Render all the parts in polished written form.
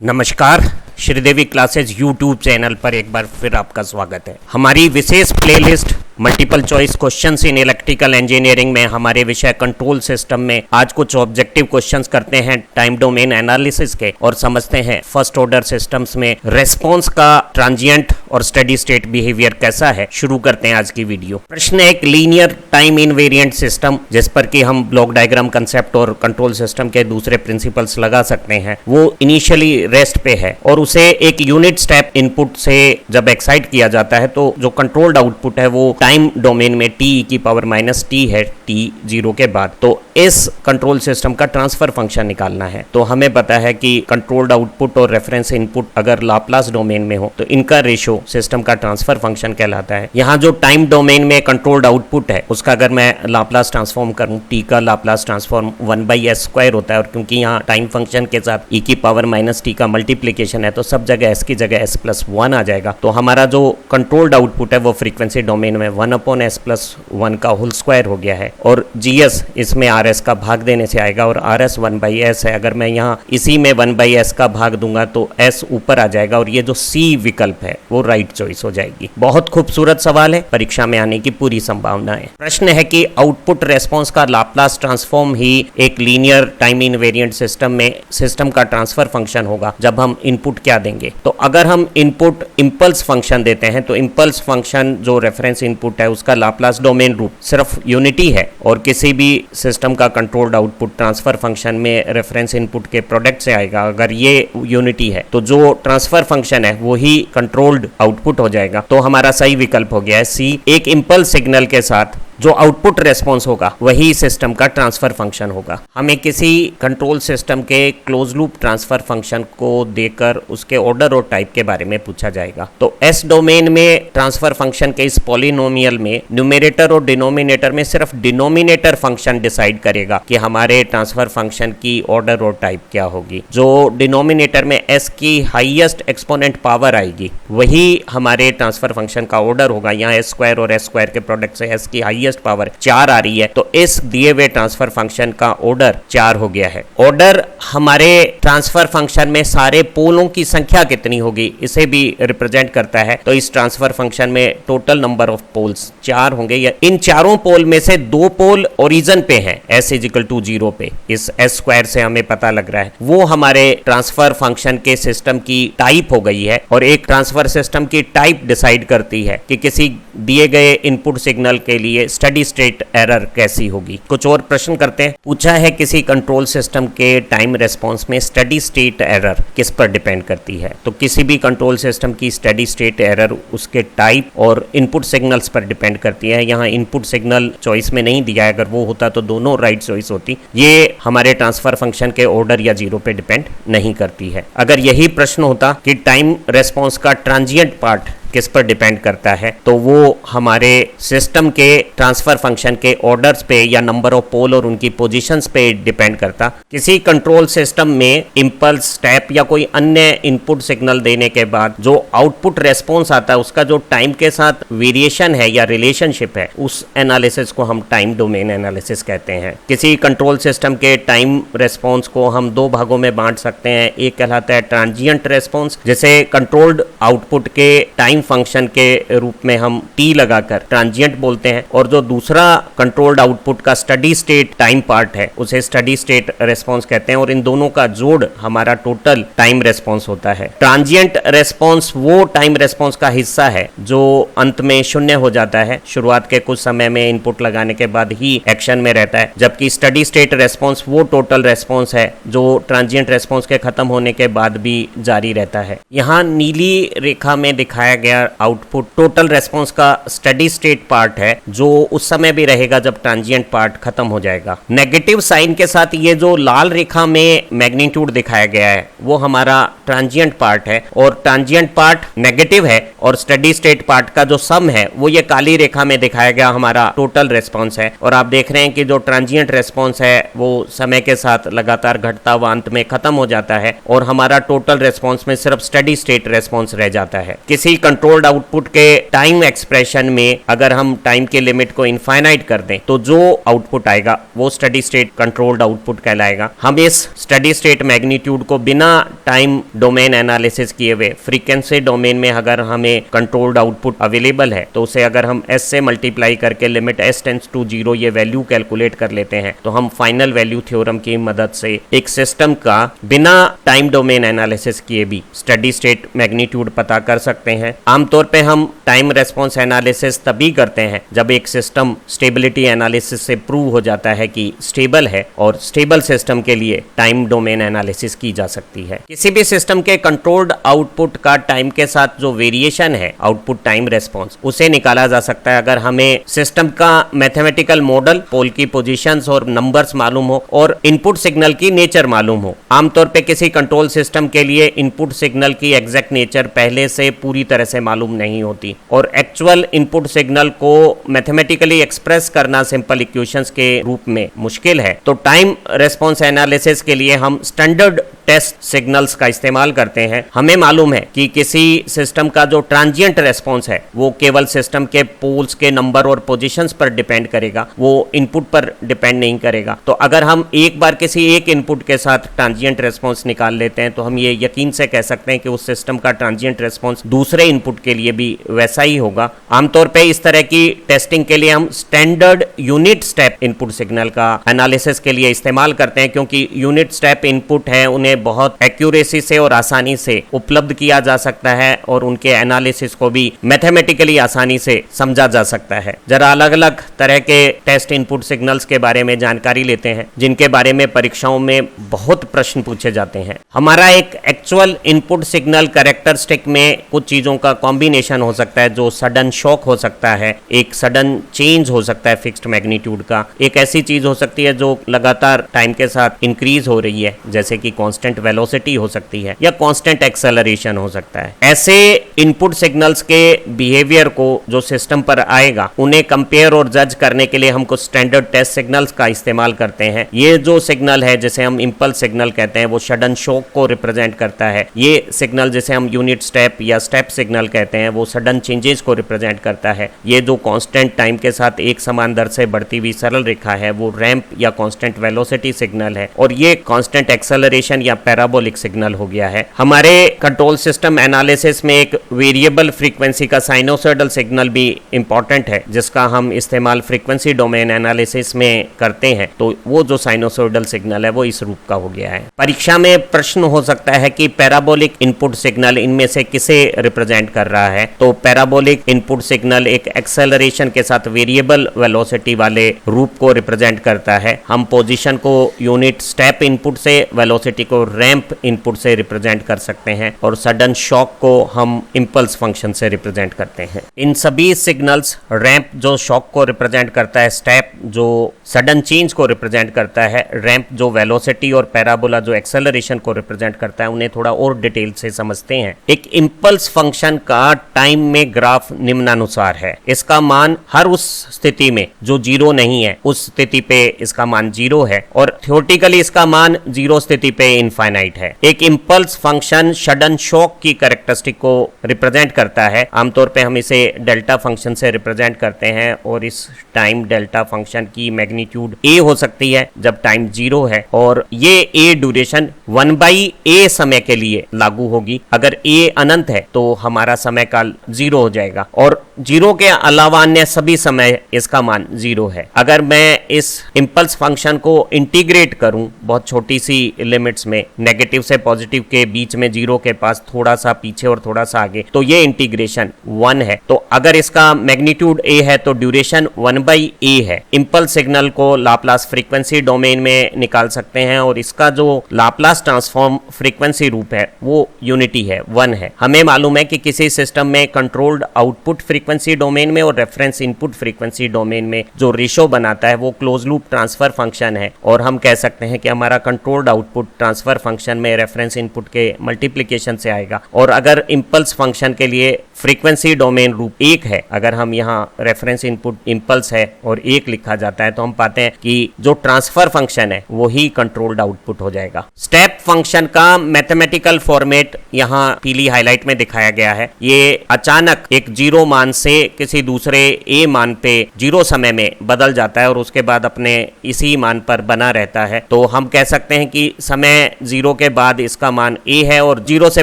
नमस्कार, Sridevi classes YouTube channel पर एक बार फिर आपका स्वागत है। हमारी विशेष playlist multiple choice questions in electrical engineering में हमारे विषय कंट्रोल सिस्टम में आज कुछ ऑब्जेक्टिव क्वेश्चंस करते हैं टाइम डोमेन एनालिसिस के और समझते हैं फर्स्ट ऑर्डर सिस्टम्स में रेस्पॉन्स का ट्रांजिएंट और स्टेडी स्टेट बिहेवियर कैसा है। शुरू करते हैं आज की वीडियो। प्रश्न एक लीनियर टाइम इनवेरिएंट सिस्टम जिस पर कि हम ब्लॉक डायग्राम कंसेप्ट और कंट्रोल सिस्टम के दूसरे प्रिंसिपल्स लगा सकते हैं, वो इनिशियली रेस्ट पे है और उसे एक यूनिट स्टेप इनपुट से जब एक्साइट किया जाता है तो जो कंट्रोल्ड आउटपुट है वो टाइम डोमेन में t⁻t है t 0 के बाद। तो इस कंट्रोल सिस्टम का ट्रांसफर फंक्शन निकालना है। तो हमें पता है कि कंट्रोल्ड आउटपुट और रेफरेंस इनपुट अगर लाप्लास डोमेन में हो तो इनका रेशो सिस्टम का ट्रांसफर फंक्शन कहलाता है। यहाँ जो टाइम डोमेन में कंट्रोल्ड आउटपुट है उसका अगर मैं लाप्लास ट्रांसफॉर्म करूँ, t का लाप्लास ट्रांसफॉर्म 1/s² होता है और क्योंकि यहाँ टाइम फंक्शन के साथ e⁻t का मल्टीप्लीकेशन है तो सब जगह s की जगह s+1 आ जाएगा। तो हमारा जो कंट्रोल्ड आउटपुट है वो फ्रीक्वेंसी डोमेन में 1/s+1 का होल स्क्वायर हो गया है और GS इसमें RS का भाग देने से आएगा और RS 1/s है। अगर मैं यहाँ इसी में 1/s का भाग दूंगा तो S ऊपर आ जाएगा और ये जो C विकल्प है वो राइट चॉइस हो जाएगी। बहुत खूबसूरत सवाल है, परीक्षा में आने की पूरी संभावना है। प्रश्न है कि आउटपुट रेस्पॉन्स का लाप्लास ट्रांसफॉर्म ही एक लीनियर टाइम इनवेरिएंट सिस्टम में सिस्टम का ट्रांसफर फंक्शन होगा जब हम इनपुट क्या देंगे। तो अगर हम इनपुट इंपल्स फंक्शन देते हैं तो इंपल्स फंक्शन जो रेफरेंस इनपुट है उसका लाप्लास डोमेन रूप सिर्फ यूनिटी है और किसी भी सिस्टम का कंट्रोल्ड आउटपुट ट्रांसफर फंक्शन में रेफरेंस इनपुट के प्रोडक्ट से आएगा। अगर ये यूनिटी है तो जो ट्रांसफर फंक्शन है वो ही कंट्रोल्ड आउटपुट हो जाएगा। तो हमारा सही विकल्प हो गया है C। एक इंपल्स सिग्नल के साथ जो आउटपुट रेस्पॉन्स होगा वही सिस्टम का ट्रांसफर फंक्शन होगा। हमें किसी कंट्रोल सिस्टम के क्लोज लूप ट्रांसफर फंक्शन को देकर उसके ऑर्डर और टाइप के बारे में पूछा जाएगा। तो S डोमेन में ट्रांसफर फंक्शन के इस पॉलिनोमियल में न्यूमरेटर और डिनोमिनेटर में सिर्फ डिनोमिनेटर फंक्शन डिसाइड करेगा कि हमारे ट्रांसफर फंक्शन की ऑर्डर और टाइप क्या होगी। जो डिनोमिनेटर में S की हाईएस्ट एक्सपोनेंट पावर आएगी वही हमारे ट्रांसफर फंक्शन का ऑर्डर होगा। यहाँ s² और s² के प्रोडक्ट से S की हाईएस्ट पावर 4 आ रही है तो इस दिए हुए ट्रांसफर फंक्शन का ऑर्डर 4 हो गया है। ऑर्डर हमारे ट्रांसफर फंक्शन में सारे पोलों की संख्या कितनी होगी इसे भी रिप्रेजेंट करता है। तो इस ट्रांसफर फंक्शन में टोटल नंबर ऑफ पोल्स 4 होंगे। या इन चारों पोल में से 2 पोल ओरिजिन पे हैं s = 0 पे, इस s² से हमें पता लग रहा है। वो हमारे ट्रांसफर फंक्शन के सिस्टम की टाइप हो गई है और एक ट्रांसफर सिस्टम की टाइप डिसाइड करती है कि किसी दिए गए इनपुट सिग्नल के लिए स्टेडी स्टेट एरर कैसी होगी। कुछ और प्रश्न करते हैं। पूछा है किसी कंट्रोल सिस्टम के टाइम रेस्पॉन्स में स्टेडी स्टेट एरर किस पर डिपेंड करती है। तो किसी भी कंट्रोल सिस्टम की स्टेडी स्टेट एरर उसके टाइप और इनपुट सिग्नल्स पर डिपेंड करती है। यहाँ इनपुट सिग्नल चॉइस में नहीं दिया है, अगर वो होता तो दोनों राइट चॉइस होती। ये हमारे ट्रांसफर फंक्शन के ऑर्डर या 0 पे डिपेंड नहीं करती है। अगर यही प्रश्न होता कि टाइम रेस्पॉन्स का ट्रांजिएंट पार्ट किस पर डिपेंड करता है तो वो हमारे सिस्टम के ट्रांसफर फंक्शन के ऑर्डर्स पे या नंबर ऑफ पोल और उनकी पोजीशंस पे डिपेंड करता। किसी कंट्रोल सिस्टम में इंपल्स, स्टेप या कोई अन्य इनपुट सिग्नल देने के बाद जो आउटपुट रेस्पॉन्स आता है उसका जो टाइम के साथ वेरिएशन है या रिलेशनशिप है उस एनालिसिस को हम टाइम डोमेन एनालिसिस कहते हैं। किसी कंट्रोल सिस्टम के टाइम रेस्पॉन्स को हम 2 भागों में बांट सकते हैं। एक कहलाता है ट्रांजिएंट रेस्पॉन्स जिसे कंट्रोल्ड आउटपुट के टाइम फंक्शन के रूप में हम t लगाकर ट्रांजिएंट बोलते हैं और जो दूसरा कंट्रोल्ड आउटपुट का स्टेडी स्टेट टाइम पार्ट है उसे स्टेडी स्टेट रेस्पॉन्स कहते हैं और इन दोनों का जोड़ हमारा टोटल टाइम रेस्पॉन्स होता है। ट्रांजिएंट रेस्पॉन्स वो टाइम रेस्पॉन्स का हिस्सा है जो अंत में 0 हो जाता है, शुरुआत के कुछ समय में इनपुट लगाने के बाद ही एक्शन में रहता है, जबकि स्टेडी स्टेट रेस्पॉन्स वो टोटल रेस्पॉन्स है जो ट्रांजिएंट रेस्पॉन्स के खत्म होने के बाद भी जारी रहता है। यहाँ नीली रेखा में दिखाया गया आउटपुट टोटल रेस्पॉन्स का स्टेडी स्टेट पार्ट है जो उस समय भी रहेगा जब ट्रांजिएंट पार्ट खत्म हो जाएगा। नेगेटिव साइन के साथ ये जो लाल रेखा में मैग्नीट्यूड दिखाया गया है वो हमारा ट्रांजिएंट पार्ट है और ट्रांजिएंट पार्ट नेगेटिव है और स्टेडी स्टेट पार्ट का जो सम है वो ये काली रेखा में दिखाया गया हमारा टोटल रेस्पॉन्स है। और आप देख रहे हैं कि जो ट्रांजिएंट रेस्पॉन्स है वो समय के साथ लगातार घटता हुआ अंत में खत्म हो जाता है और हमारा टोटल रेस्पॉन्स में सिर्फ स्टेडी स्टेट रेस्पॉन्स रह जाता है। किसी कंट्रोल्ड आउटपुट के टाइम एक्सप्रेशन में अगर हम टाइम के लिमिट को इनफाइनाइट कर दें तो जो आउटपुट आएगा वो स्टडी स्टेट कंट्रोल्ड आउटपुट कहलाएगा। हम इस स्टडी स्टेट मैग्नीट्यूड को बिना टाइम डोमेन एनालिसिस किए हुए फ्रीक्वेंसी डोमेन में अगर हमें कंट्रोल्ड आउटपुट अवेलेबल है तो उसे अगर हम s से मल्टीप्लाई करके लिमिट s टेंड्स टू 0 ये वैल्यू कैलकुलेट कर लेते हैं तो हम फाइनल वैल्यू थ्योरम की मदद से एक सिस्टम का बिना टाइम डोमेन एनालिसिस किए भी स्टडी स्टेट मैग्नीट्यूड पता कर सकते हैं। आमतौर पे हम टाइम रेस्पॉन्स एनालिसिस तभी करते हैं जब एक सिस्टम स्टेबिलिटी एनालिसिस से प्रूव हो जाता है कि स्टेबल है, और स्टेबल सिस्टम के लिए टाइम डोमेन एनालिसिस की जा सकती है। किसी भी सिस्टम के कंट्रोल्ड आउटपुट का टाइम के साथ जो वेरिएशन है आउटपुट टाइम रेस्पॉन्स उसे निकाला जा सकता है अगर हमें सिस्टम का मैथमेटिकल मॉडल, पोल की पोजीशंस और नंबर्स मालूम हो और इनपुट सिग्नल की नेचर मालूम हो। आमतौर पे किसी कंट्रोल सिस्टम के लिए इनपुट सिग्नल की एग्जैक्ट नेचर पहले से पूरी तरह से मालूम नहीं होती और एक्चुअल इनपुट सिग्नल को मैथमेटिकली एक्सप्रेस करना सिंपल इक्वेशंस के रूप में मुश्किल है। तो टाइम रेस्पॉन्स एनालिसिस के लिए हम स्टैंडर्ड टेस्ट सिग्नल्स का इस्तेमाल करते हैं। हमें मालूम है कि किसी सिस्टम का जो ट्रांजिएंट रेस्पॉन्स है वो केवल सिस्टम के पोल्स के नंबर और पोजीशंस पर डिपेंड करेगा, वो इनपुट पर डिपेंड नहीं करेगा। तो अगर हम एक बार किसी एक इनपुट के साथ ट्रांजिएंट रेस्पॉन्स निकाल लेते हैं तो हम ये यकीन से कह सकते हैं कि उस सिस्टम का ट्रांजिएंट रेस्पॉन्स दूसरे इनपुट के लिए भी वैसा ही होगा। आमतौर पे इस तरह की टेस्टिंग के लिए हम standard unit step input signal का एनालिसिस के लिए इस्तेमाल करते हैं, क्योंकि यूनिट स्टेप इनपुट है उन्हें बहुत एक्यूरेसी से और आसानी से उपलब्ध किया जा सकता है और उनके एनालिसिस को भी मैथमेटिकली आसानी से समझा जा सकता है। जरा अलग अलग तरह के टेस्ट इनपुट सिग्नल्स के बारे में जानकारी लेते हैं जिनके बारे में परीक्षाओं में बहुत प्रश्न पूछे जाते हैं। हमारा एक एक्चुअल इनपुट सिग्नल कैरेक्टरिस्टिक में कुछ चीजों का कॉम्बिनेशन हो सकता है, जो सडन शॉक हो सकता है, एक सडन चेंज हो सकता है फिक्स्ड मैग्नीट्यूड का, एक ऐसी चीज हो सकती है जो लगातार टाइम के साथ इंक्रीज हो रही है जैसे कि कांस्टेंट वेलोसिटी हो सकती है या कांस्टेंट एक्सेलरेशन हो सकता है। ऐसे इनपुट सिग्नल्स के बिहेवियर को जो सिस्टम पर आएगा उन्हें कंपेयर और जज करने के लिए हम कुछ स्टैंडर्ड टेस्ट सिग्नल्स का इस्तेमाल करते हैं। ये जो सिग्नल है जिसे हम इंपल्स सिग्नल कहते हैं वो सडन शॉक को रिप्रेजेंट करता है। ये सिग्नल जिसे हम यूनिट स्टेप या स्टेप सिग्नल कहते हैं वो सडन चेंजेस को रिप्रेजेंट करता है। ये जो कांस्टेंट टाइम के साथ एक समान दर से बढ़ती हुई सरल रेखा है वो रैंप या कांस्टेंट वेलोसिटी सिग्नल है, और ये कांस्टेंट एक्सेलरेशन या पैराबोलिक सिग्नल हो गया है। हमारे कंट्रोल सिस्टम एनालिसिस में एक वेरिएबल फ्रीक्वेंसी का साइनोसॉइडल सिग्नल भी इंपॉर्टेंट है जिसका हम इस्तेमाल फ्रीक्वेंसी डोमेन एनालिसिस में करते हैं। तो वो जो साइनोसॉइडल सिग्नल है वो इस रूप का हो गया है। परीक्षा में प्रश्न हो सकता है कि पैराबोलिक इनपुट सिग्नल इनमें से किसे रिप्रेजेंट कर रहा है। तो पैराबोलिक इनपुट सिग्नल एक एक्सेलरेशन के साथ वेरिएबल वेलोसिटी वाले रूप को रिप्रेजेंट करता है। हम पोजीशन को यूनिट स्टेप इनपुट से, वेलोसिटी को रैंप इनपुट से रिप्रेजेंट कर सकते हैं और सडन शॉक को हम इंपल्स फंक्शन से रिप्रेजेंट करते हैं। इन सभी सिग्नल्स, रैंप जो शॉक को रिप्रेजेंट करता है, स्टेप जो सडन चेंज को रिप्रेजेंट करता है, रैंप जो वेलोसिटी और पैराबोला जो एक्सेलरेशन को रिप्रेजेंट करता है, उन्हें थोड़ा और डिटेल से समझते हैं। एक इंपल्स फंक्शन का टाइम में ग्राफ निम्नानुसार है। इसका मान हर उस स्थिति में जो जीरो नहीं है उस स्थिति पे इसका मान जीरो है और थ्योरेटिकली इसका मान जीरो स्थिति पे इनफाइनाइट है। एक इंपल्स फंक्शन सडन शॉक की कैरेक्टरिस्टिक को रिप्रेजेंट करता है। आमतौर पे हम इसे डेल्टा फंक्शन से रिप्रेजेंट करते हैं और इस टाइम डेल्टा फंक्शन की मैग्नीट्यूड a हो सकती है जब टाइम जीरो है, और ये a ड्यूरेशन 1/a समय के लिए लागू होगी। अगर a अनंत है तो हमारा समय काल जीरो हो जाएगा और जीरो के अलावा अन्य सभी समय इसका मान जीरो है। अगर मैं इस इंपल्स फंक्शन को इंटीग्रेट करूं बहुत छोटी सी लिमिट्स में, नेगेटिव से पॉजिटिव के बीच में जीरो के पास थोड़ा सा पीछे और थोड़ा सा आगे, तो ये इंटीग्रेशन 1 है। तो अगर इसका मैग्नीट्यूड a है तो ड्यूरेशन 1/a है। इंपल्स सिग्नल को लाप्लास फ्रीक्वेंसी डोमेन में निकाल सकते हैं और इसका जो लाप्लास ट्रांसफॉर्म फ्रीक्वेंसी रूप है वो यूनिटी है, 1 है। हमें मालूम है कि किसी सिस्टम में कंट्रोल्ड आउटपुट फ्रीक्वेंसी डोमेन में और रेफरेंस इनपुट फ्रीक्वेंसी डोमेन में जो रेशो बनाता है वो क्लोज लूप ट्रांसफर फंक्शन है, और हम कह सकते हैं कि हमारा कंट्रोल्ड आउटपुट ट्रांसफर फंक्शन में रेफरेंस इनपुट के मल्टीप्लिकेशन से आएगा। और अगर इंपल्स फंक्शन के लिए फ्रीक्वेंसी डोमेन रूप 1 है, अगर हम यहाँ रेफरेंस इनपुट इम्पल्स है और 1 लिखा जाता है तो हम पाते हैं कि जो ट्रांसफर फंक्शन है वही कंट्रोल्ड आउटपुट हो जाएगा। स्टेप फंक्शन का मैथमेटिकल फॉर्मेट यहाँ पीली हाईलाइट में दिखाया गया है। ये अचानक एक 0 मान से किसी दूसरे a मान पे 0 समय में बदल जाता है और उसके बाद अपने इसी मान पर बना रहता है। तो हम कह सकते हैं कि समय 0 के बाद इसका मान a है और 0 से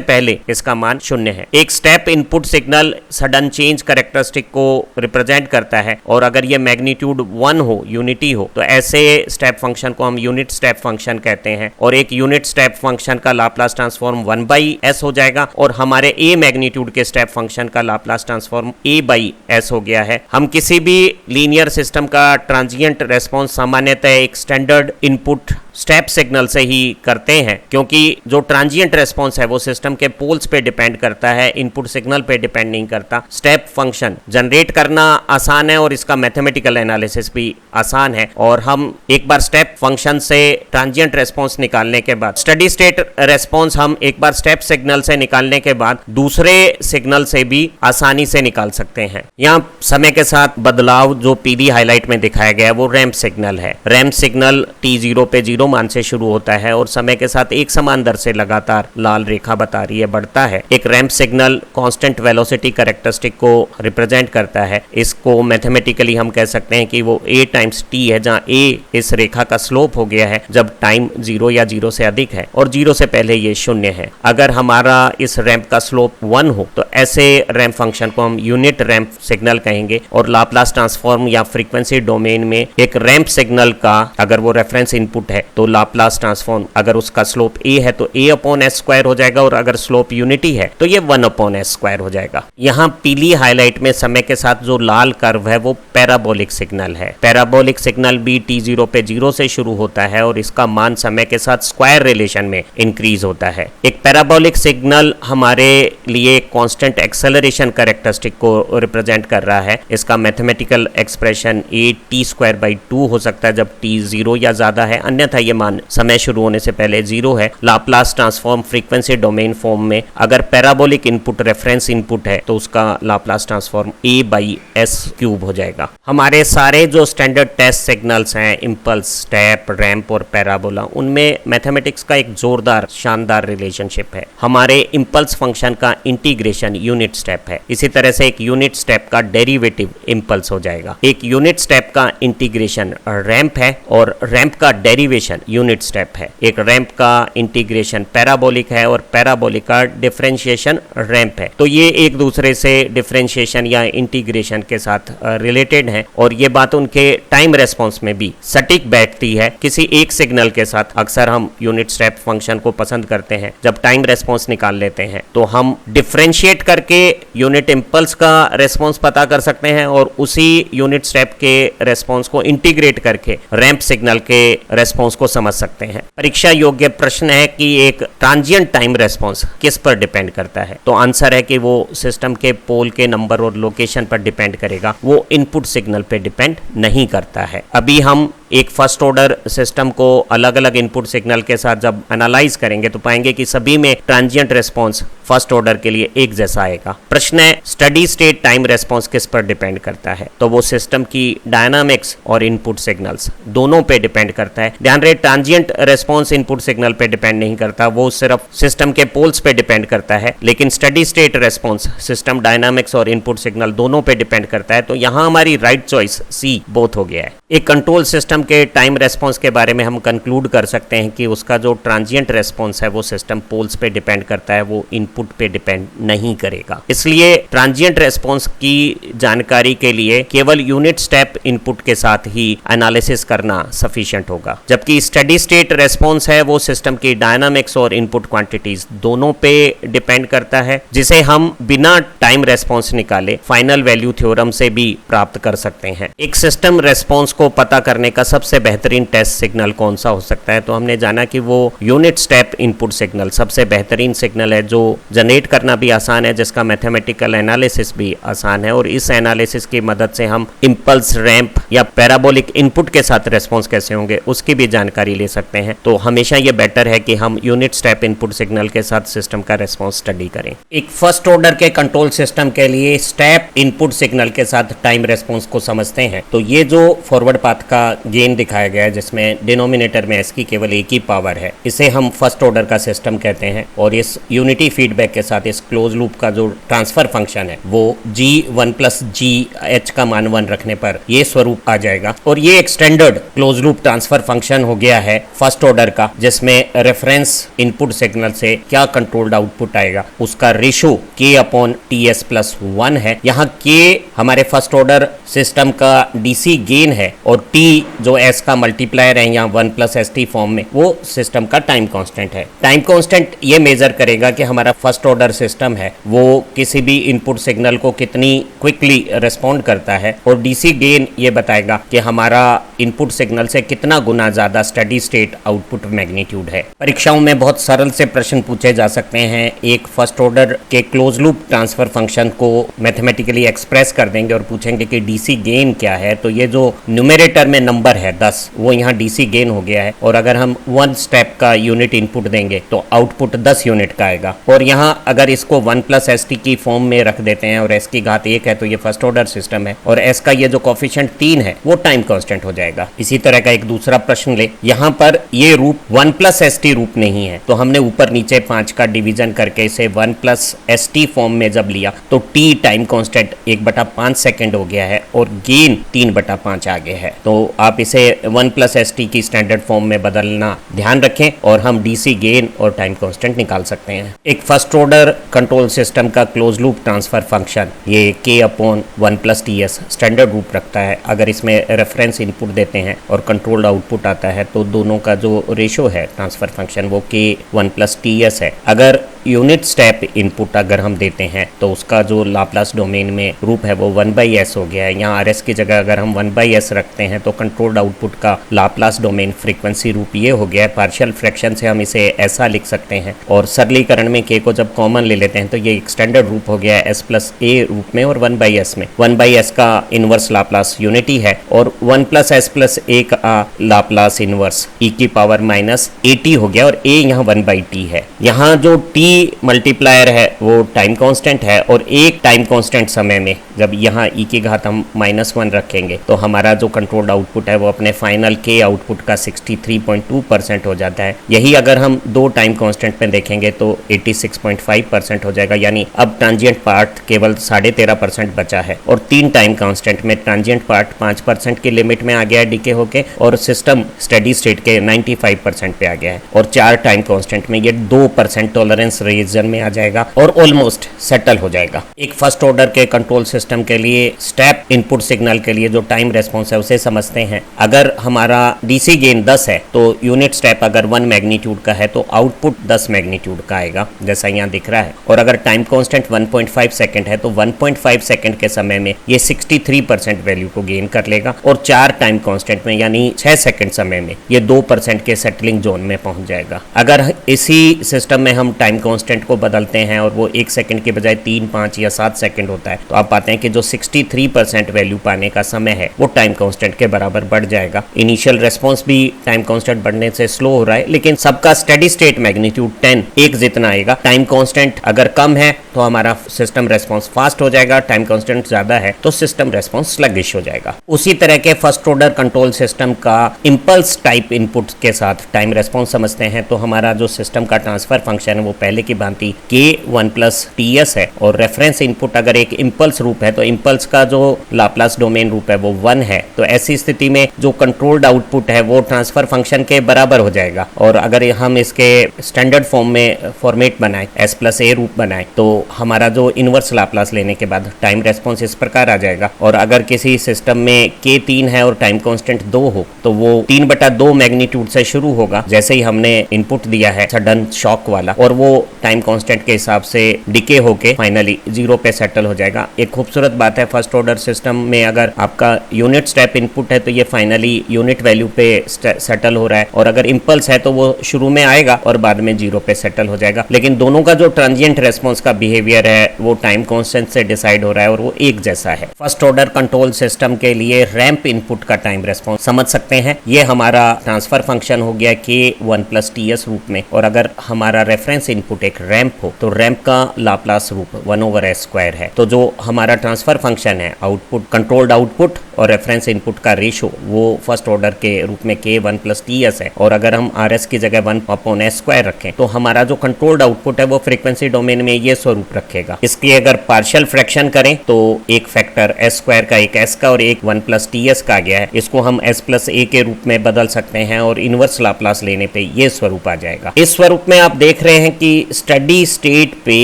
पहले इसका मान 0 है। एक step input signal sudden change characteristic को रिप्रेजेंट करता है और अगर ये मैग्नीट्यूड 1 हो, यूनिटी हो, तो ऐसे स्टेप फंक्शन को हम यूनिट स्टेप फंक्शन कहते हैं और एक यूनिट स्टेप फंक्शन का लाप्लास ट्रांसफॉर्म 1/s हो जाएगा और हमारे a मैग्नीट्यूड के स्टेप फंक्शन का लाप्लास ट्रांसफॉर्म a/s हो गया है। हम किसी भी लीनियर सिस्टम का ट्रांजिएंट रेस्पॉन्स सामान्यतः एक स्टैंडर्ड इनपुट स्टेप सिग्नल से ही करते हैं, क्योंकि जो ट्रांजिएंट रेस्पॉन्स है वो सिस्टम के पोल्स पे डिपेंड करता है, इनपुट सिग्नल पे डिपेंड नहीं करता। स्टेप फंक्शन जनरेट करना आसान है और इसका मैथमेटिकल एनालिसिस भी आसान है और हम एक बार स्टेप फंक्शन से ट्रांजिएंट रेस्पॉन्स निकालने के बाद स्टेडी स्टेट रेस्पॉन्स हम एक बार स्टेप सिग्नल से निकालने के बाद दूसरे सिग्नल से भी आसानी से निकाल सकते हैं। यहाँ समय के साथ बदलाव जो पीली हाईलाइट में दिखाया गया है वो रैंप सिग्नल है। रैंप सिग्नल t0 पे 0 मान से शुरू होता है और समय के साथ एक समान दर से लगातार लाल रेखा बता रही है बढ़ता है। एक ramp signal constant velocity characteristic को रिप्रेजेंट करता है। इसको मैथमेटिकली हम कह सकते हैं कि वो a टाइम्स t है, जहां a इस रेखा का स्लोप हो गया है जब टाइम 0 या 0 से अधिक है और 0 से पहले ये 0 है। अगर हमारा इस रैंप का स्लोप 1 हो तो ऐसे रैंप फंक्शन को हम यूनिट रैंप सिग्नल कहेंगे और लाप्लास ट्रांसफॉर्म या फ्रीक्वेंसी डोमेन में एक रैंप सिग्नल का अगर वो रेफरेंस इनपुट है तो लाप्लास ट्रांसफॉर्म अगर उसका स्लोप a है तो a/s² हो जाएगा और अगर स्लोप यूनिटी है तो ये 1/s² हो जाएगा। यहाँ पीली हाईलाइट में समय के साथ जो लाल कर्व है वो पैराबोलिक सिग्नल है। पैराबोलिक सिग्नल भी t0 पे 0 से शुरू होता है और इसका मान समय के साथ स्क्वायर रिलेशन में इंक्रीज होता है। एक पैराबोलिक सिग्नल हमारे लिए कांस्टेंट एक्सेलरेशन कैरेक्टरिस्टिक को रिप्रेजेंट कर रहा है। इसका मैथमेटिकल एक्सप्रेशन a/t² हो सकता है जब t 0 या ज्यादा है, अन्यथा ये मान समय शुरू होने से पहले 0 है। Laplace transform frequency domain form में अगर पैराबोलिक इनपुट रेफरेंस इनपुट है तो उसका लाप्लास ट्रांसफॉर्म a/s³ हो जाएगा। हमारे सारे जो स्टैंडर्ड टेस्ट सिग्नल्स हैं, इम्पल्स, स्टेप, रैंप और पैराबोला, उनमें मैथमेटिक्स का एक जोरदार शानदार रिलेशनशिप है। हमारे इम्पल्स फंक्शन का इंटीग्रेशन यूनिट स्टेप है, इसी तरह से एक यूनिट स्टेप का डेरिवेटिव इम्पल्स हो जाएगा। एक यूनिट स्टेप का इंटीग्रेशन रैंप है और रैंप का डेरिवेशन यूनिट स्टेप है। एक रैंप का इंटीग्रेशन पैराबोलिक है और पैराबोलिक का डिफरेंशिएशन रैंप है। तो ये एक दूसरे से डिफरेंशिएशन या इंटीग्रेशन के साथ रिलेटेड है और ये बात उनके टाइम रेस्पॉन्स में भी सटीक बैठती है। किसी एक सिग्नल के साथ अक्सर हम यूनिट स्टेप फंक्शन को पसंद करते हैं। जब टाइम रेस्पॉन्स निकाल लेते हैं तो हम डिफरेंशिएट करके यूनिट इम्पल्स का रेस्पॉन्स पता कर सकते हैं और उसी यूनिट स्टेप के रेस्पॉन्स को इंटीग्रेट करके रैंप सिग्नल के रेस्पॉन्स को समझ सकते हैं। परीक्षा योग्य प्रश्न है कि एक ट्रांजिएंट टाइम रेस्पॉन्स किस पर डिपेंड करता है, तो आंसर है कि वो सिस्टम के पोल के नंबर और लोकेशन पर डिपेंड करेगा, वो इनपुट सिग्नल पे डिपेंड नहीं करता है। अभी हम एक फर्स्ट ऑर्डर सिस्टम को अलग अलग इनपुट सिग्नल के साथ जब एनालाइज करेंगे तो पाएंगे कि सभी में ट्रांजिएंट रेस्पॉन्स फर्स्ट ऑर्डर के लिए एक जैसा आएगा। प्रश्न है स्टडी स्टेट टाइम रेस्पॉन्स किस पर डिपेंड करता है, तो वो सिस्टम की डायनामिक्स और इनपुट सिग्नल्स दोनों पे डिपेंड करता है। ध्यान रहे, ट्रांजिएंट रेस्पॉन्स इनपुट सिग्नल पे डिपेंड नहीं करता, वो सिर्फ सिस्टम के पोल्स पे डिपेंड करता है, लेकिन steady state response system dynamics और इनपुट सिग्नल दोनों पे डिपेंड करता है। तो यहाँ हमारी राइट चॉइस सी बोथ हो गया है। एक कंट्रोल सिस्टम के टाइम रेस्पॉन्स के बारे में हम कंक्लूड कर सकते हैं कि उसका जो ट्रांजिएंट रेस्पॉन्स है वो सिस्टम पोल्स पे डिपेंड करता है, वो इनपुट पे डिपेंड नहीं करेगा। इसलिए ट्रांजिएंट रेस्पॉन्स की जानकारी के लिए केवल यूनिट स्टेप इनपुट के साथ ही एनालिसिस करना सफिशिएंट होगा, जबकि स्टडी स्टेट रेस्पॉन्स है वो सिस्टम की डायनामिक्स और इनपुट क्वांटिटीज दोनों पे डिपेंड करता है, जिसे हम बिना टाइम रेस्पॉन्स निकाले फाइनल वैल्यू थ्योरम से भी प्राप्त कर सकते हैं। एक सिस्टम रेस्पॉन्स को पता करने का सबसे बेहतरीन टेस्ट सिग्नल कौन सा हो सकता है, तो हमने जाना कि वो यूनिट स्टेप इनपुट सिग्नल सबसे बेहतरीन सिग्नल है, जो जनरेट करना भी आसान है, जिसका मैथमेटिकल एनालिसिस भी आसान है, और इस एनालिसिस की मदद से हम इम्पल्स, रैंप या पैराबोलिक इनपुट के साथ रेस्पॉन्स कैसे होंगे उसकी भी जानकारी ले सकते हैं। तो हमेशा ये बेटर है कि हम यूनिट स्टेप इनपुट सिग्नल के साथ सिस्टम का रेस्पॉन्स स्टडी करें। एक फर्स्ट ऑर्डर के कंट्रोल सिस्टम के लिए स्टेप इनपुट सिग्नल के साथ टाइम रेस्पॉन्स को समझते हैं। तो ये जो फॉरवर्ड पाथ का गेन दिखाया गया है, जिसमें डिनोमिनेटर में एस की केवल एक ही पावर है, इसे हम फर्स्ट ऑर्डर का सिस्टम कहते हैं। और इस यूनिटी फीडबैक के साथ इस क्लोज लूप का जो ट्रांसफर फंक्शन है वो g1+g(h) का मान 1 रखने पर ये स्वरूप आ जाएगा। और ये एक standard close loop transfer function हो गया है फर्स्ट ऑर्डर का, जिसमें रेफरेंस इनपुट सिग्नल से क्या कंट्रोल्ड आउटपुट आएगा उसका रेशो k/ts+1 है। यहाँ k हमारे फर्स्ट ऑर्डर सिस्टम का डीसी गेन है और t जो s का मल्टीप्लायर है यहाँ 1+st फॉर्म में, वो सिस्टम का टाइम कांस्टेंट है। टाइम कांस्टेंट ये मेजर करेगा कि हमारा फर्स्ट ऑर्डर सिस्टम है वो किसी भी इनपुट सिग्नल को कितनी क्विकली रिस्पॉन्ड करता है, और डीसी गेन ये बताएगा कि हमारा इनपुट सिग्नल से कितना गुना ज्यादा स्टेडी स्टेट आउटपुट मैग्नीट्यूड है। परीक्षाओं में बहुत सरल से प्रश्न पूछे जा सकते हैं। एक फर्स्ट ऑर्डर के क्लोज लूप ट्रांसफर फंक्शन को मैथमेटिकली एक्सप्रेस कर देंगे और पूछेंगे कि डीसी गेन क्या है, तो ये जो न्यूमरेटर में नंबर है 10 वो यहाँ डीसी गेन हो गया है, और अगर हम 1 स्टेप का यूनिट इनपुट देंगे तो आउटपुट 10 यूनिट का आएगा। और यहाँ अगर इसको 1+st की फॉर्म में रख देते हैं और s की घात 1 है तो ये फर्स्ट ऑर्डर सिस्टम है, और s का ये जो कोफिशिएंट 3 है वो टाइम कांस्टेंट हो जाएगा। इसी तरह का एक दूसरा प्रश्न ले, यहाँ पर ये रूप 1+st रूप नहीं है, तो हमने ऊपर नीचे 5 का डिवीजन करके इसे 1+st फॉर्म में जब लिया तो t टाइम कांस्टेंट 1/5 सेकंड हो गया है और गेन 3/5 आगे है। तो आप इसे 1+st की स्टैंडर्ड फॉर्म में बदलना ध्यान रखें और हम डीसी गेन और टाइम कांस्टेंट निकाल सकते हैं। एक फर्स्ट ऑर्डर कंट्रोल सिस्टम का क्लोज लूप ट्रांसफर फंक्शन ये k/1+ts स्टैंडर्ड रूप रखता है। अगर इसमें रेफरेंस इनपुट देते हैं और कंट्रोल्ड आउटपुट आता है तो दोनों का जो रेशो है ट्रांसफर फंक्शन वो k1+ts है। अगर यूनिट स्टेप इनपुट अगर हम देते हैं तो उसका जो लाप्लास डोमेन में रूप है वो 1/s हो गया है। यहाँ rs की जगह अगर हम 1/s रखते हैं तो कंट्रोल्ड आउटपुट का लाप्लास डोमेन फ्रीक्वेंसी रूप ये हो गया है। पार्शियल फ्रैक्शन से हम इसे ऐसा लिख सकते हैं, और सरलीकरण में k को जब कॉमन ले लेते हैं तो ये एक स्टैंडर्ड रूप हो गया है s+a रूप में और 1/s में। 1/s का इनवर्स लाप्लास यूनिटी है और 1+s+a का लाप्लास इनवर्स e⁻−at हो गया, और a यहाँ 1/t है। यहाँ जो t मल्टीप्लायर है वो टाइम कांस्टेंट है, और एक टाइम कांस्टेंट समय में जब यहाँ e की घात हम -1 रखेंगे तो हमारा जो कंट्रोल्ड आउटपुट है वो अपने फाइनल k आउटपुट का 63.2% हो जाता है। यही अगर हम 2 टाइम कांस्टेंट में देखेंगे तो 86.5% हो जाएगा, यानी अब ट्रांजिएंट पार्ट केवल 13.5% बचा है, और 3 टाइम कांस्टेंट में ट्रांजिएंट पार्ट 5% की लिमिट में आ गया है डीके होके, और सिस्टम स्टेडी स्टेट के 95% पे आ गया है, और 4 टाइम कांस्टेंट में ये 2% टॉलरेंस रीजन में आ जाएगा और ऑलमोस्ट सेटल हो जाएगा। एक फर्स्ट ऑर्डर के कंट्रोल सिस्टम के लिए स्टेप इनपुट सिग्नल के लिए जो टाइम रेस्पॉन्स है उसे समझते हैं। अगर हमारा डीसी गेन 10 है तो यूनिट स्टेप अगर 1 मैग्नीट्यूड का है तो आउटपुट 10 मैग्नीट्यूड का आएगा, जैसा यहाँ दिख रहा है। और अगर टाइम कांस्टेंट 1.5 सेकंड है तो 1.5 सेकंड के समय में ये 63% वैल्यू को गेन कर लेगा, और 4 टाइम कांस्टेंट में यानी 6 सेकंड समय में ये 2% के सेटलिंग जोन में पहुंच जाएगा। अगर इसी सिस्टम में हम टाइम कांस्टेंट को बदलते हैं और वो 1 सेकंड के बजाय 3, 5 या 7 सेकंड होता है तो आप पाते हैं कि जो 63% वैल्यू पाने का समय है वो टाइम कांस्टेंट के बराबर बढ़ जाएगा। इनिशियल रेस्पॉन्स भी टाइम कांस्टेंट बढ़ने से स्लो हो रहा है, लेकिन सबका स्टेडी स्टेट मैग्नीट्यूड 10 एक जितना आएगा। टाइम कांस्टेंट अगर कम है तो हमारा सिस्टम रेस्पॉन्स फास्ट हो जाएगा, टाइम कांस्टेंट ज्यादा है तो सिस्टम रेस्पॉन्स स्लगिश हो जाएगा। उसी तरह के फर्स्ट ऑर्डर कंट्रोल सिस्टम का इंपल्स टाइप इनपुट के साथ टाइम रेस्पॉन्स समझते हैं तो हमारा जो सिस्टम का ट्रांसफर फंक्शन है वो पहले की भांति k1+ts है, और रेफरेंस इनपुट अगर एक इंपल्स रूप है तो इंपल्स का जो लाप्लास डोमेन रूप है वो 1 है। तो ऐसी स्थिति में जो कंट्रोल्ड आउटपुट है वो ट्रांसफर फंक्शन के बराबर हो जाएगा। और अगर हम इसके स्टैंडर्ड फॉर्म में फॉर्मेट बनाएं, s+a रूप बनाएं, तो हमारा जो इनवर्स लाप्लास लेने के बाद टाइम रेस्पॉन्स इस प्रकार आ जाएगा। और अगर किसी सिस्टम में k 3 है और टाइम कांस्टेंट 2 हो तो वो 3/2 मैग्नीट्यूड से शुरू होगा जैसे ही हमने इनपुट दिया है सडन शॉक वाला, और वो टाइम कांस्टेंट के हिसाब से डिके होके फाइनली 0 पे सेटल हो जाएगा। एक खूबसूरत बात है फर्स्ट ऑर्डर सिस्टम में, अगर आपका यूनिट स्टेप इनपुट है तो ये फाइनली यूनिट वैल्यू पे सेटल हो रहा है, और अगर इंपल्स है तो वो शुरू में आएगा और बाद में 0 पे सेटल हो जाएगा। लेकिन दोनों का जो ट्रांजिएंट रेस्पॉन्स का बिहेवियर है वो टाइम कांस्टेंट से डिसाइड हो रहा है और वो एक जैसा है। फर्स्ट ऑर्डर कंट्रोल सिस्टम के लिए रैंप इनपुट का टाइम रेस्पॉन्स समझ सकते हैं। ये हमारा ट्रांसफर फंक्शन हो गया k1 + ts रूप में, और अगर हमारा रेफरेंस इनपुट एक रैंप हो तो रैंप का लाप्लास रूप 1/s² है। तो जो हमारा ट्रांसफर फंक्शन है आउटपुट कंट्रोल्ड आउटपुट और रेफरेंस इनपुट का रेशो वो फर्स्ट ऑर्डर के रूप में k1 + ts है, और अगर हम rs की जगह 1/s² रखें तो हमारा जो कंट्रोल्ड आउटपुट है वो फ्रीक्वेंसी डोमेन में ये स्वरूप रखेगा। इसकी अगर पार्शियल फ्रैक्शन करें तो एक फैक्टर s² का, एक s का और एक 1 + ts का आ गया है। इसको हम s + a के रूप में बदल सकते हैं और इनवर्स लाप्लास लेने पे ये स्वरूप आ जाएगा। इस स्वरूप में आप देख रहे हैं कि स्टडी स्टेट पे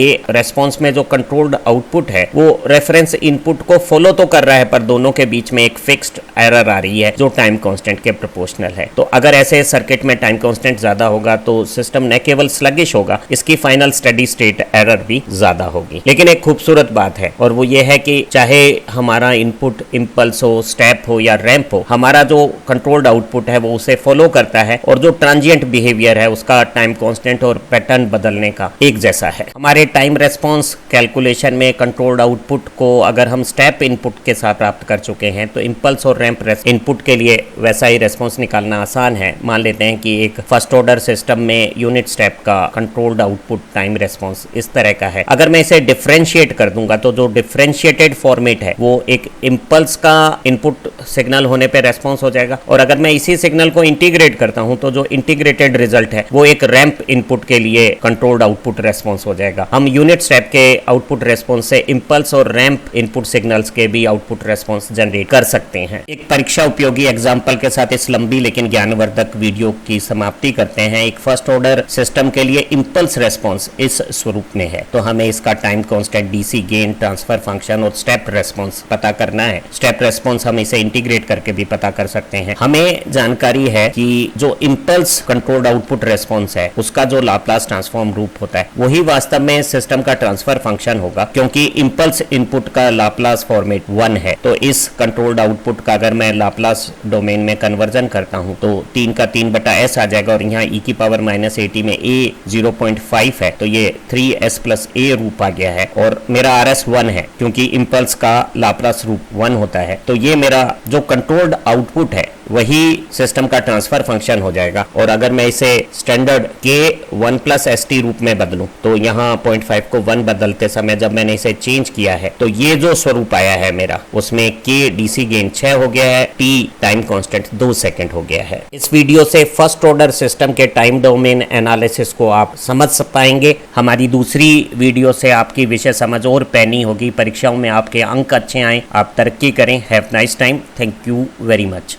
रेस्पॉन्स में जो कंट्रोल्ड आउटपुट है वो रेफरेंस इनपुट को फॉलो तो कर रहा है, पर दोनों के बीच में एक फिक्स्ड एरर आ रही है जो टाइम कांस्टेंट के प्रोपोर्शनल है। तो अगर ऐसे सर्किट में टाइम कांस्टेंट ज्यादा होगा तो सिस्टम न केवल स्लगिश होगा, इसकी फाइनल स्टडी स्टेट एरर भी ज्यादा होगी। लेकिन एक खूबसूरत बात है और वो ये है कि चाहे हमारा इनपुट इंपल्स हो, स्टेप हो या रैंप हो, हमारा जो कंट्रोल्ड आउटपुट है वो उसे फॉलो करता है और जो ट्रांजिएंट बिहेवियर है उसका टाइम कांस्टेंट और पैटर्न बदलने का एक जैसा है। हमारे टाइम रेस्पॉन्स कैलकुलेशन में कंट्रोल्ड आउटपुट को अगर हम स्टेप इनपुट के साथ प्राप्त कर चुके हैं तो इंपल्स और रैंप इनपुट के लिए वैसा ही रेस्पॉन्स निकालना आसान है। मान लेते हैं कि एक फर्स्ट ऑर्डर सिस्टम में यूनिट स्टेप का कंट्रोल्ड आउटपुट टाइम रेस्पॉन्स इस तरह का है। अगर मैं इसे डिफरेंशिएट कर दूंगा तो जो डिफरेंशिएटेड फॉर्मेट है वो एक इंपल्स का इनपुट सिग्नल होने पे रेस्पॉन्स हो जाएगा, और अगर मैं इसी सिग्नल को इंटीग्रेट करता हूं तो जो इंटीग्रेटेड रिजल्ट है वो एक रैंप इनपुट के लिए कंट्रोल्ड आउटपुट रेस्पॉन्स हो जाएगा। हम यूनिट स्टेप के आउटपुट रेस्पॉन्स से इंपल्स और रैंप इनपुट सिग्नल्स के भी आउटपुट रेस्पॉन्स जनरेट कर सकते हैं। एक परीक्षा उपयोगी एग्जाम्पल के साथ इस लंबी लेकिन ज्ञानवर्धक वीडियो की समाप्ति करते हैं। एक फर्स्ट ऑर्डर सिस्टम के लिए इंपल्स रेस्पॉन्स इस स्वरूप में है, तो हमें इसका time constant, DC gain, transfer function और स्टेप रेस्पॉन्स पता करना है। स्टेप रेस्पॉन्स हम इसे इंटीग्रेट करके भी पता कर सकते हैं। हमें जानकारी है कि जो इंपल्स कंट्रोल्ड आउटपुट रेस्पॉन्स है उसका जो लाप्लास ट्रांसफॉर्म रूप होता है वही वास्तव में सिस्टम का ट्रांसफर फंक्शन होगा, क्योंकि इंपल्स इनपुट का लाप्लास फॉर्मेट 1 है। तो इस कंट्रोल्ड आउटपुट का अगर मैं लाप्लास डोमेन में कन्वर्जन करता हूं तो 3 का 3/s आ जाएगा, और यहाँ e⁻⁻80 में a 0.5 है तो ये 3s + a रूप आ गया है, और मेरा rs 1 है क्योंकि इंपल्स का लाप्लास रूप 1 होता है। तो ये मेरा जो कंट्रोल्ड आउटपुट है वही सिस्टम का ट्रांसफर फंक्शन हो जाएगा। और अगर मैं इसे स्टैंडर्ड k1 + st रूप में बदलूं तो यहाँ 0.5 को 1 बदलते समय जब मैंने इसे चेंज किया है तो ये जो स्वरूप आया है मेरा उसमें k डीसी गेन 6 हो गया है, t टाइम कांस्टेंट 2 सेकंड हो गया है। इस वीडियो से फर्स्ट ऑर्डर सिस्टम के टाइम डोमेन एनालिसिस को आप समझ पाएंगे। हमारी दूसरी वीडियो से आपकी विषय समझ और पैनी होगी, परीक्षाओं में आपके अंक अच्छे आए, आप तरक्की करें। Have nice time. Thank you very much.